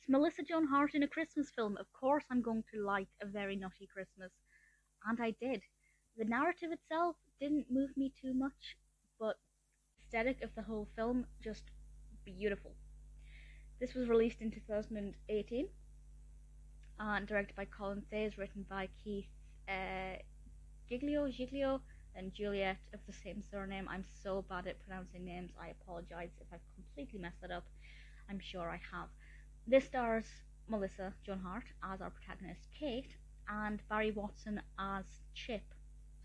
It's Melissa Joan Hart in a Christmas film. Of course, I'm going to like A Very Nutty Christmas. And I did. The narrative itself didn't move me too much, but the aesthetic of the whole film just beautiful. This was released in 2018 and directed by Colin, written by Keith Giglio, and Juliet of the same surname. I'm so bad at pronouncing names. I apologize if I've completely messed that up. I'm sure I have. This stars Melissa Joan Hart as our protagonist Kate and Barry Watson as Chip,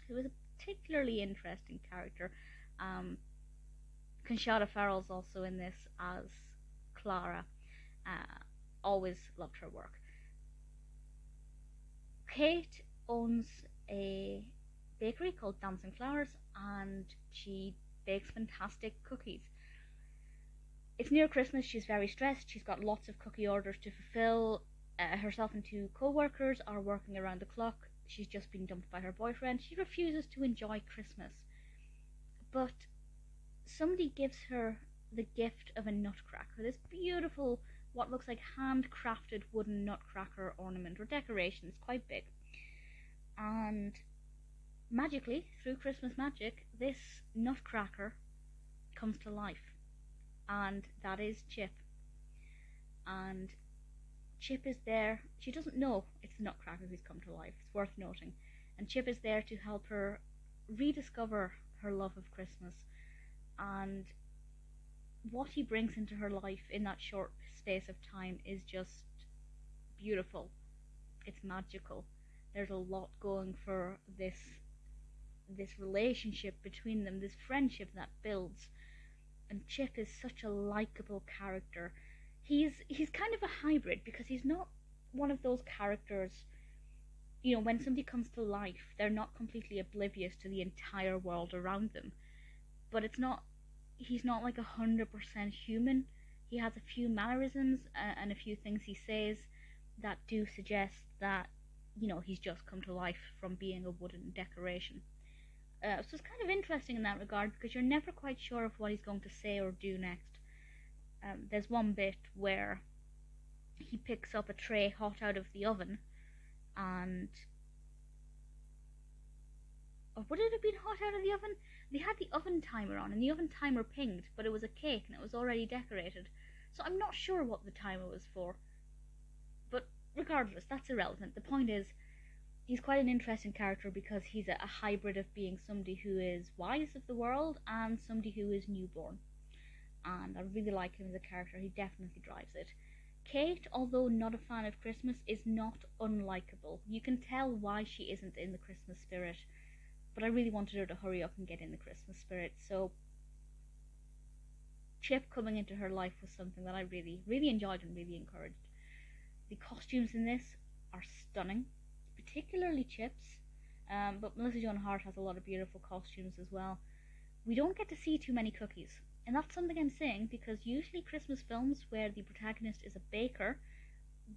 who is a particularly interesting character. Conchata Ferrell's also in this as Clara. Always loved her work. Kate owns a bakery called Dancing Flowers and she bakes fantastic cookies. It's near Christmas, she's very stressed, she's got lots of cookie orders to fulfill. Herself and two co-workers are working around the clock. She's just been dumped by her boyfriend. She refuses to enjoy Christmas. But somebody gives her the gift of a nutcracker, this beautiful, what looks like handcrafted wooden nutcracker ornament or decoration. It's quite big. And magically, through Christmas magic, this nutcracker comes to life. And that is Chip. And Chip is there. She doesn't know it's the nutcracker who's come to life. It's worth noting. And Chip is there to help her rediscover her love of Christmas. And what he brings into her life in that short space of time is just beautiful. It's magical. There's a lot going for this relationship between them, this friendship that builds. And Chip is such a likable character. He's kind of a hybrid because he's not one of those characters, you know, when somebody comes to life, they're not completely oblivious to the entire world around them. But he's not like 100% human. He has a few mannerisms and a few things he says that do suggest that, you know, he's just come to life from being a wooden decoration. So it's kind of interesting in that regard because you're never quite sure of what he's going to say or do next. There's one bit where he picks up a tray hot out of the oven and... or would it have been hot out of the oven? They had the oven timer on and the oven timer pinged, but it was a cake and it was already decorated. So I'm not sure what the timer was for. But regardless, that's irrelevant. The point is, he's quite an interesting character because he's a hybrid of being somebody who is wise of the world and somebody who is newborn. And I really like him as a character. He definitely drives it. Kate, although not a fan of Christmas, is not unlikable. You can tell why she isn't in the Christmas spirit, but I really wanted her to hurry up and get in the Christmas spirit. So Chip coming into her life was something that I really, really enjoyed and really encouraged. The costumes in this are stunning, particularly Chip's, but Melissa Joan Hart has a lot of beautiful costumes as well. We don't get to see too many cookies, and that's something I'm saying because usually Christmas films where the protagonist is a baker,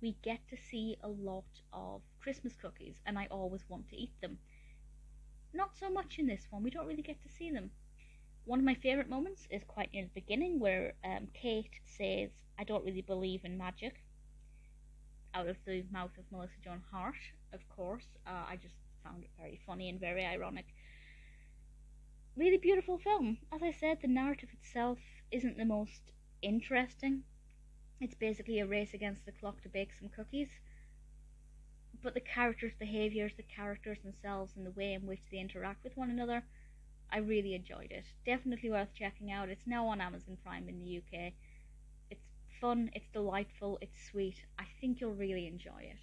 we get to see a lot of Christmas cookies, and I always want to eat them. Not so much in this one, we don't really get to see them. One of my favourite moments is quite near the beginning where Kate says, "I don't really believe in magic," out of the mouth of Melissa Joan Hart, of course. I just found it very funny and very ironic. Really beautiful film. As I said, the narrative itself isn't the most interesting. It's basically a race against the clock to bake some cookies. But the characters' behaviours, the characters themselves, and the way in which they interact with one another, I really enjoyed it. Definitely worth checking out. It's now on Amazon Prime in the UK. It's fun, it's delightful, it's sweet. I think you'll really enjoy it.